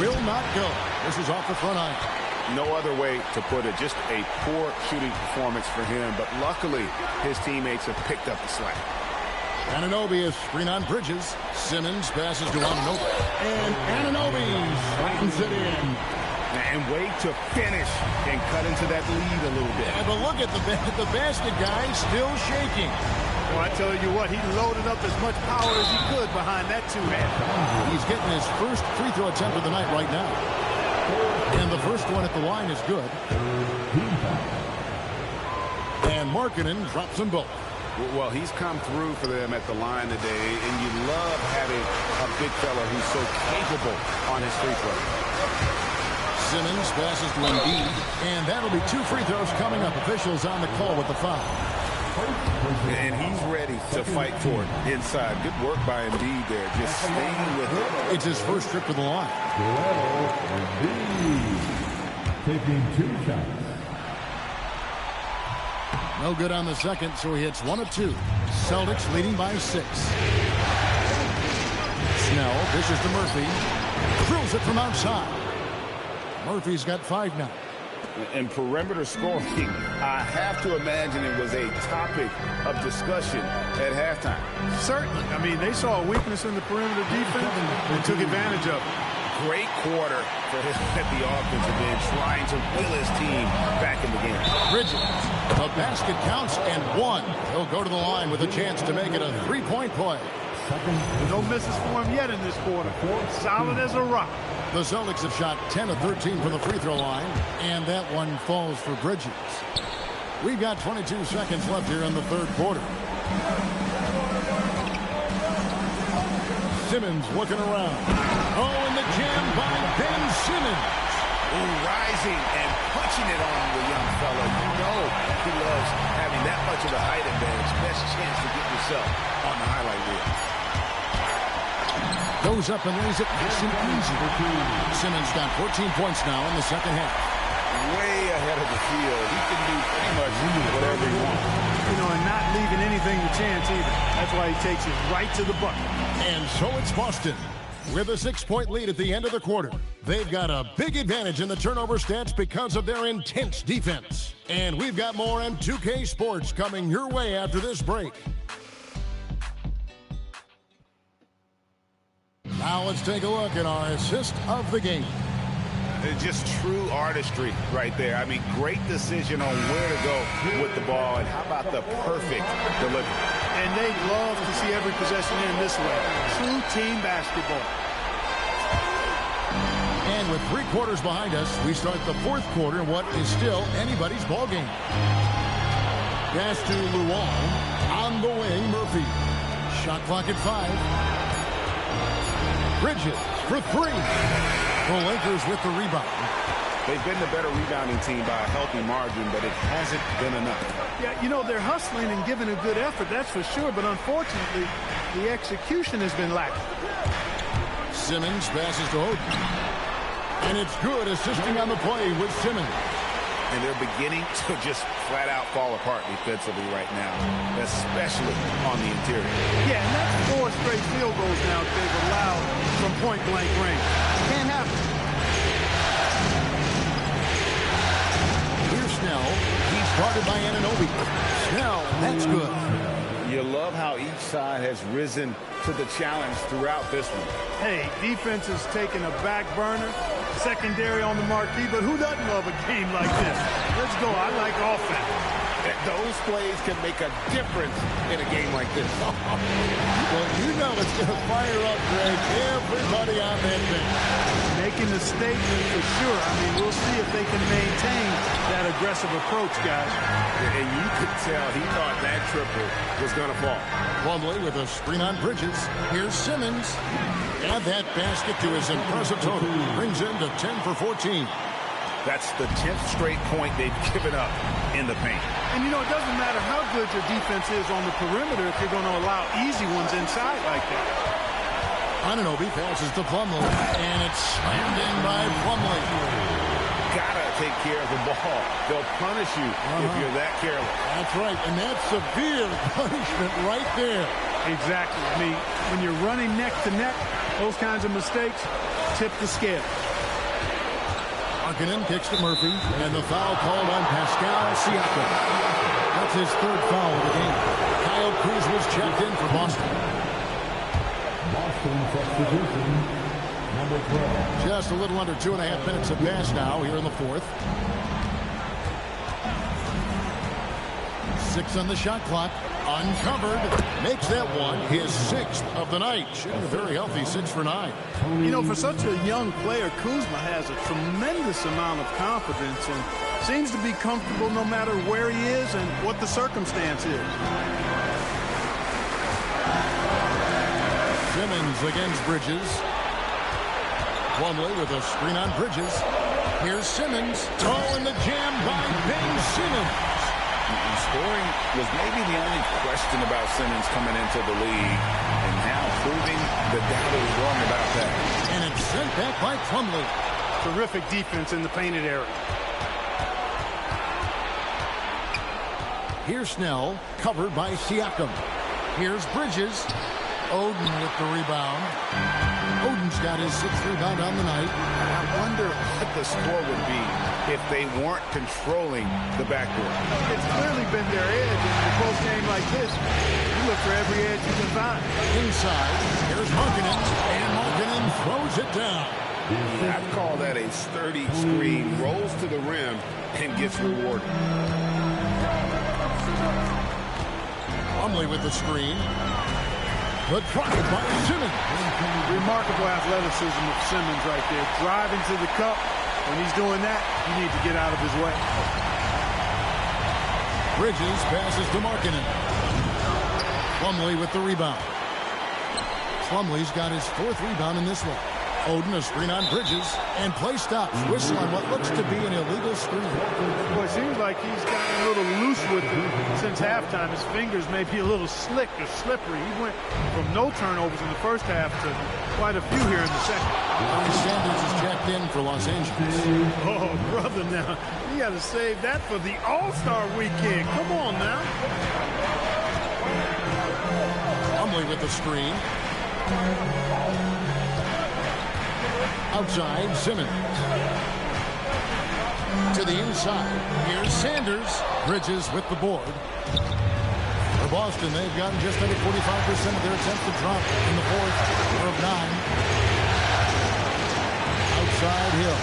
Will not go. This is off the front iron. No other way to put it. Just a poor shooting performance for him. But luckily, his teammates have picked up the slack. Anunoby is screen on Bridges. Simmons passes to Anunoby. And Anunoby slams it in. And way to finish and cut into that lead a little bit. Yeah, but look at the basket guy still shaking. Well, I tell you what, he loaded up as much power as he could behind that 2-hand. He's getting his first free throw attempt of the night right now. And the first one at the line is good. And Markkanen drops them both. Well, he's come through for them at the line today, and you love having a big fella who's so capable on his free throw. Simmons passes to Embiid, and that'll be 2 free throws coming up. Officials on the call with the foul. And he's ready to fight for it inside. Good work by Embiid there, just staying with it. It's his first trip to the line. Embiid taking 2 shots. No good on the second, so he hits 1 of 2. Celtics leading by 6. Snell dishes to Murphy. Throws it from outside. Murphy's got 5 now. And perimeter scoring, I have to imagine it was a topic of discussion at halftime. Certainly. I mean, they saw a weakness in the perimeter defense and took advantage of it. Great quarter for him at the offensive end, trying to will his team back in the game. Bridges, the basket counts and one. He'll go to the line with a chance to make it a three-point play. No misses for him yet in this quarter. Solid as a rock. The Celtics have shot 10 of 13 from the free throw line, and that one falls for Bridges. We've got 22 seconds left here in the third quarter. Simmons looking around. Oh, and the jam by Ben Simmons. Rising and punching it on the young fella. You know he loves having that much of a height advantage. Best chance to get yourself on the highlight reel. Goes up and lays it nice and easy. Simmons got 14 points now in the second half. Way ahead of the field. He can do pretty much whatever he wants. You know, and not leaving anything to chance either. That's why he takes it right to the bucket. And so it's Boston with a 6-point lead at the end of the quarter. They've got a big advantage in the turnover stats because of their intense defense. And we've got more M2K Sports coming your way after this break. Now let's take a look at our assist of the game. It's just true artistry right there. I mean, great decision on where to go with the ball, and how about the perfect delivery. And they love to see every possession in this way. True team basketball. And with 3 quarters behind us, we start the fourth quarter in what is still anybody's ball game. Pass to Luong. On the wing, Murphy. Shot clock at 5. Bridges for 3. The Lakers with the rebound. They've been the better rebounding team by a healthy margin, but it hasn't been enough. Yeah, you know, they're hustling and giving a good effort, that's for sure, but unfortunately, the execution has been lacking. Simmons passes to Oden. And it's good, assisting on the play with Simmons. And they're beginning to just flat out fall apart defensively right now, especially on the interior. Yeah, and that's 4 straight field goals now that they've allowed from point-blank range. Can't happen. Here's Snell. He's guarded by Anunoby. Snell, that's good. You love how each side has risen to the challenge throughout this one. Hey, defense is taking a back burner, secondary on the marquee, but who doesn't love a game like this? Let's go. I like offense. Those plays can make a difference in a game like this. Well, you know it's going to fire up, Greg, everybody on that bench. Making the statement for sure. I mean, we'll see if they can maintain that aggressive approach, guys. And you could tell he thought that triple was going to fall. Plumlee with a screen on Bridges. Here's Simmons. Add that basket to his impressive total. Brings him to 10 for 14. That's the 10th straight point they've given up in the paint. And, you know, it doesn't matter how good your defense is on the perimeter if you're going to allow easy ones inside like that. Anunoby passes to Plumlee, and it's slammed in by Plumlee. Gotta take care of the ball. They'll punish you if you're that careless. That's right, and that's severe punishment right there. Exactly. I mean, when you're running neck to neck, those kinds of mistakes tip the scale. Markkanen kicks to Murphy, and the foul called on Pascal Siakam. That's his 3rd foul of the game. Kyle Kuzma's checked in for Boston. Boston substitution, number 12. Just a little under 2.5 minutes have passed now here in the 4th. 6 on the shot clock. Uncovered. Makes that one his 6th of the night. Shooting a very healthy 6 for 9. You know, for such a young player, Kuzma has a tremendous amount of confidence and seems to be comfortable no matter where he is and what the circumstance is. Simmons against Bridges. Plumlee with a screen on Bridges. Here's Simmons. Oh, and the jam by Ben Simmons. Scoring was maybe the only question about Simmons coming into the league, and now proving that that was wrong about that. And it's sent back by Plumlee. Terrific defense in the painted area. Here's Snell, covered by Siakam. Here's Bridges. Oden with the rebound. Oden's got his 6th rebound on the night. I wonder what the score would be if they weren't controlling the backboard. It's clearly been their edge in a close game like this. You look for every edge you can find. Inside, here's Markkanen, and Markkanen throws it down. I call that a sturdy screen. Rolls to the rim and gets rewarded. Plumlee with the screen. Good try by Simmons. Remarkable athleticism of Simmons right there. Driving to the cup. When he's doing that, you need to get out of his way. Bridges passes to Markkanen. Plumlee with the rebound. Plumlee's got his 4th rebound in this one. Oden, a screen on Bridges, and play stops. Whistle on what looks to be an illegal screen. Well, it seems like he's gotten a little loose with it since halftime. His fingers may be a little slick or slippery. He went from no turnovers in the first half to quite a few here in the second. Sanders is checked in for Los Angeles. Oh, brother, now, you got to save that for the All-Star weekend. Come on now. Plumlee with the screen. Outside, Simmons. To the inside. Here's Sanders. Bridges with the board. For Boston, they've gotten just under 45% of their attempts to drop in the 4th of 9. Outside, Hill.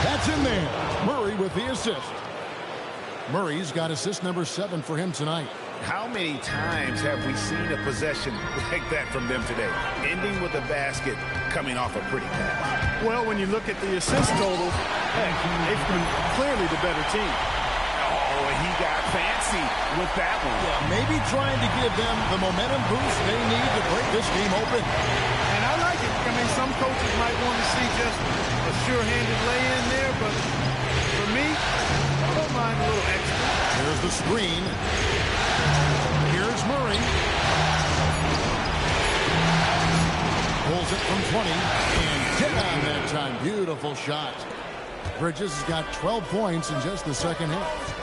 That's in there. Murray with the assist. Murray's got assist number 7 for him tonight. How many times have we seen a possession like that from them today? Ending with a basket, coming off a pretty pass. Well, when you look at the assist total, heck, they've been clearly the better team. Oh, he got fancy with that one. Yeah, maybe trying to give them the momentum boost they need to break this game open. And I like it. I mean, some coaches might want to see just a sure-handed lay-in there, but for me, I don't mind a little extra. Here's the screen. Here's Murray. Pulls it from 20 and get on that time. Beautiful shot. Bridges has got 12 points in just the second half.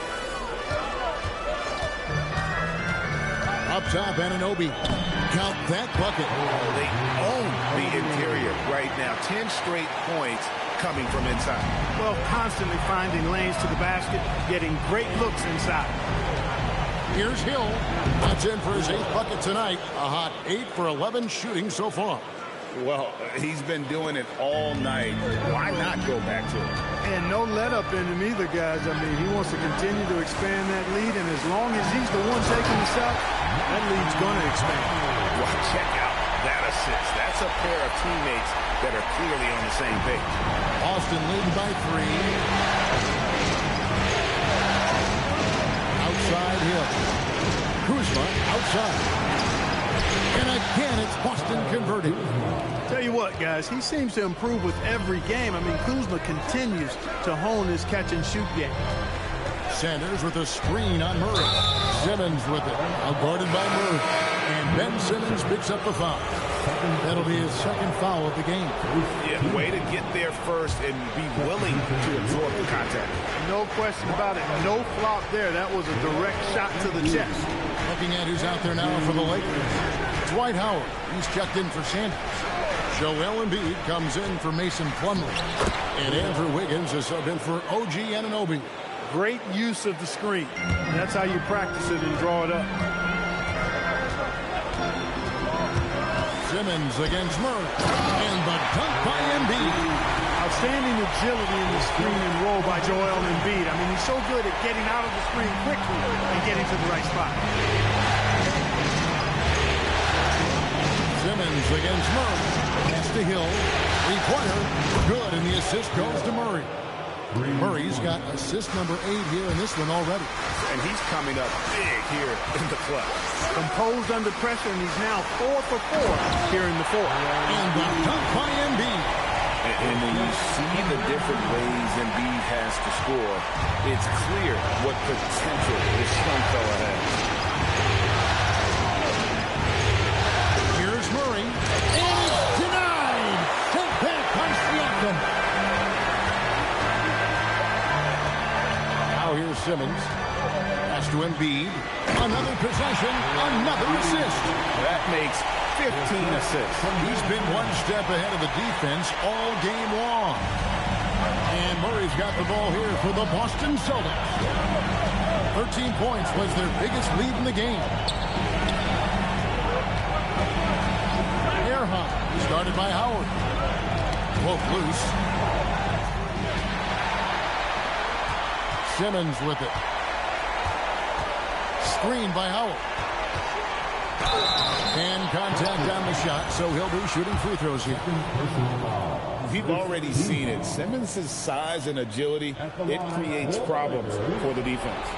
Up top, Anunoby. Count that bucket. They own the interior right now. 10 straight points coming from inside. Well, constantly finding lanes to the basket, getting great looks inside. Here's Hill. That's in for his 8th bucket tonight. A hot 8 for 11 shooting so far. Well, he's been doing it all night. Why not go back to it? And no let up in him either, guys. I mean, he wants to continue to expand that lead, and as long as he's the one taking the shot, that lead's going to expand. Well, check out that assist. That's a pair of teammates that are clearly on the same page. Austin leading by 3. Outside Hill. Kuzma outside. And again, it's Boston converting. Tell you what, guys, he seems to improve with every game. I mean, Kuzma continues to hone his catch-and-shoot game. Sanders with a screen on Murray. Simmons with it. Guarded by Murray. And Ben Simmons picks up the foul. That'll be his 2nd foul of the game. Yeah, way to get there first and be willing to absorb the contact. No question about it. No flop there. That was a direct shot to the chest. Looking at who's out there now for the Lakers. Dwight Howard. He's checked in for Sanders. Joel Embiid comes in for Mason Plumlee. And Andrew Wiggins is subbed in for OG Anunoby. Great use of the screen. That's how you practice it and draw it up. Simmons against Murray. And the dunk by Embiid. Outstanding agility in the screen and roll by Joel Embiid. I mean, he's so good at getting out of the screen quickly and getting to the right spot. Simmons against Murray. Pass to Hill. 3-pointer. Good, and the assist goes to Murray. Murray's got assist number 8 here in this one already. And he's coming up big here in the clutch. Composed under pressure, and he's now 4 for 4 here in the 4th. And the dunk by Embiid. And when you see the different ways Embiid has to score, it's clear what potential this young fella has. Here's Murray. And it's denied. Sent back by Siakam. Now here's Simmons. Pass to Embiid. Another possession. Another assist. That makes 15 assists. He's been one step ahead of the defense all game long. And Murray's got the ball here for the Boston Celtics. 13 points was their biggest lead in the game. Earhart, started by Howard. Both loose. Simmons with it. Screen by Howard. And contact on the shot, so he'll be shooting free throws here. We've already seen it. Simmons' size and agility, it creates problems for the defense.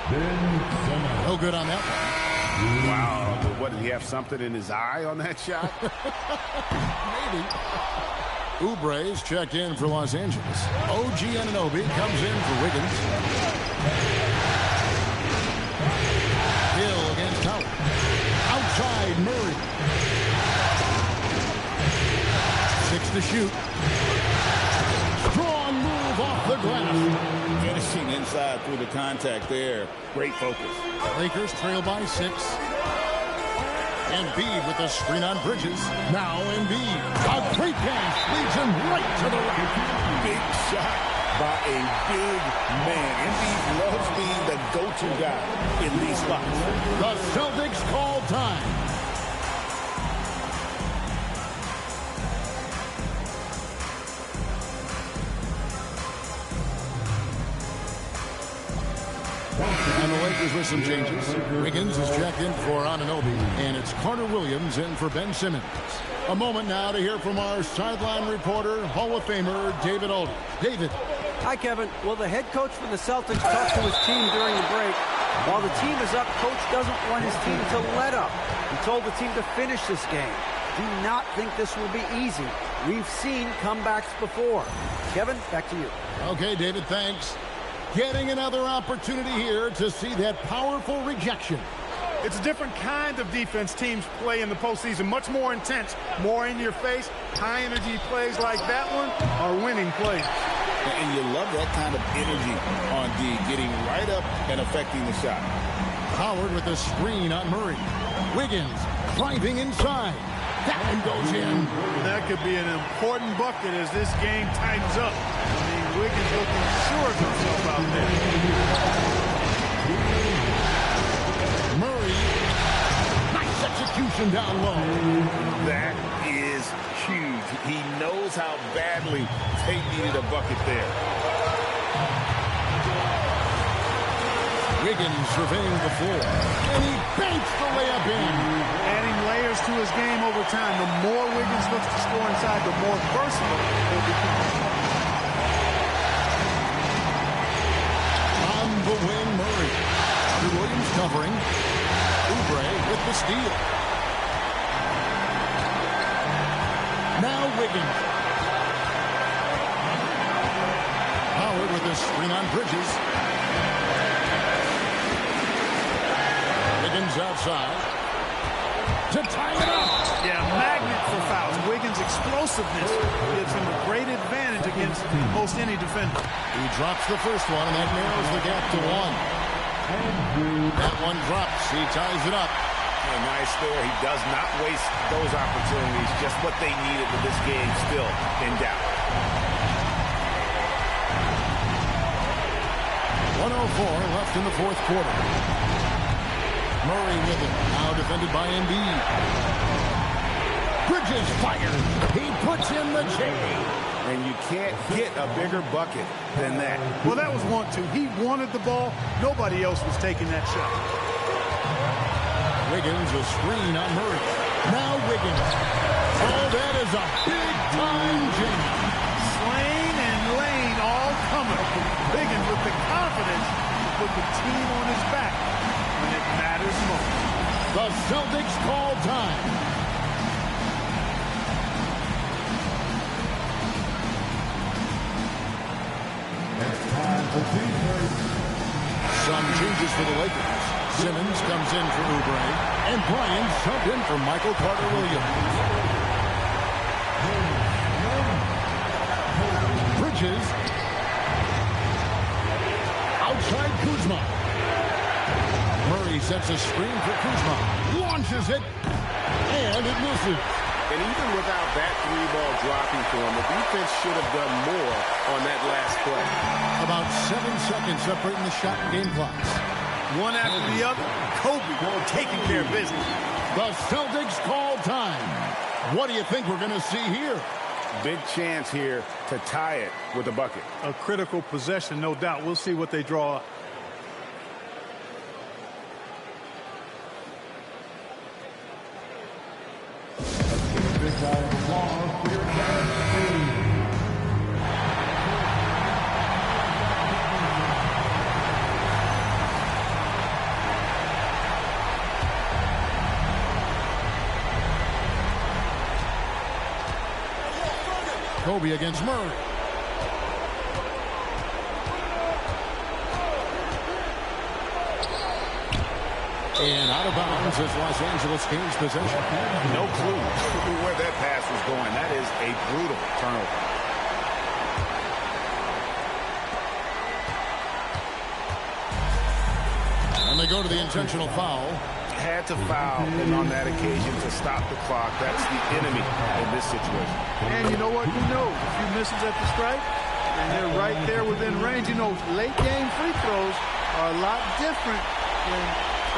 No good on that one. Wow. What, did he have something in his eye on that shot? Maybe. Oubre's checked in for Los Angeles. OG Anunoby comes in for Wiggins. Hill against Howard. Outside Murray. 6 to shoot. Strong move off the glass. Finishing inside through the contact there. Great focus. Lakers trail by 6. Embiid with a screen on Bridges. Now Embiid. A great pass leads him right to the rack. Big shot by a big man. Embiid loves being the go-to guy in these spots. The Celtics call time. And the Lakers with some changes. Wiggins is checked in for Anunoby, and it's Carter Williams in for Ben Simmons. A moment now to hear from our sideline reporter, Hall of Famer David Aldridge. David. Hi, Kevin. Well, the head coach for the Celtics talked to his team during the break. While the team is up, coach doesn't want his team to let up. He told the team to finish this game. Do not think this will be easy. We've seen comebacks before. Kevin, back to you. Okay, David, thanks. Getting another opportunity here to see that powerful rejection. It's a different kind of defense teams play in the postseason. Much more intense, more in your face. High energy plays like that one are winning plays. And you love that kind of energy on D, getting right up and affecting the shot. Howard with a screen on Murray. Wiggins driving inside. That one goes in. That could be an important bucket as this game tightens up. I mean, Wiggins looking sure of himself out there. Murray. Nice execution down low. That is huge. He knows how badly they needed a bucket there. Wiggins surveying the floor. And he banks the layup in. Adding layers to his game over time. The more Wiggins looks to score inside, the more versatile he'll become. On the wing, Murray. Carter Williams covering. Oubre with the steal. Now Wiggins. Howard with a screen on Bridges. Wiggins outside. To tie it up. Yeah, magnet for fouls. Wiggins' explosiveness gives him a great advantage against most any defender. He drops the first one, and that narrows the gap to 1. That one drops. He ties it up. Yeah, nice there. He does not waste those opportunities. Just what they needed with this game still in doubt. 1:04 left in the fourth quarter. Murray with it. Now defended by Embiid. Bridges fired. He puts in the J. And you can't get a bigger bucket than that. Well, that was 1-2. He wanted the ball. Nobody else was taking that shot. Wiggins a screen on Murray. Now Wiggins. Oh, that is a big-time jam. Slane and Lane all coming. Wiggins with the confidence to put the team on his back when it matters most. The Celtics call time. Some changes for the Lakers. Simmons comes in for Oubre, and Bryant subbed in for Michael Carter-Williams. Bridges. Outside Kuzma. Murray sets a screen for Kuzma. Launches it. And And it misses. And even without that three-ball dropping for him, the defense should have done more on that last play. About 7 seconds separating the shot and game clocks. One after the other, Kobe taking care of business. The Celtics call time. What do you think we're going to see here? Big chance here to tie it with a bucket. A critical possession, no doubt. We'll see what they draw up. Kobe against Murray. And out of bounds as Los Angeles gains possession. No clue where that pass was going. That is a brutal turnover. And they go to the intentional foul. Had to foul, and on that occasion to stop the clock. That's the enemy in this situation. And you know what? Who knows? A few misses at the stripe, and they're right there within range. You know, late game free throws are a lot different than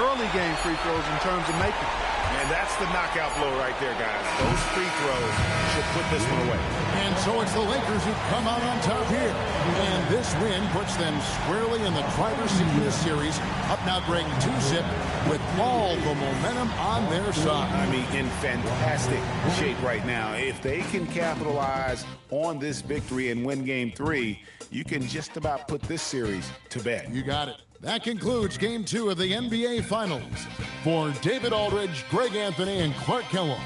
early game free throws in terms of making. And that's the knockout blow right there, guys. Those free throws should put this one away. And so it's the Lakers who come out on top here. And this win puts them squarely in the driver's seat in this series, up now breaking 2-zip with all the momentum on their side. I mean, in fantastic shape right now. If they can capitalize on this victory and win Game 3, you can just about put this series to bed. You got it. That concludes Game 2 of the NBA Finals. For David Aldridge, Greg Anthony, and Clark Kellogg.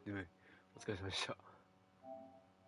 いや、ね、お疲れ様でした。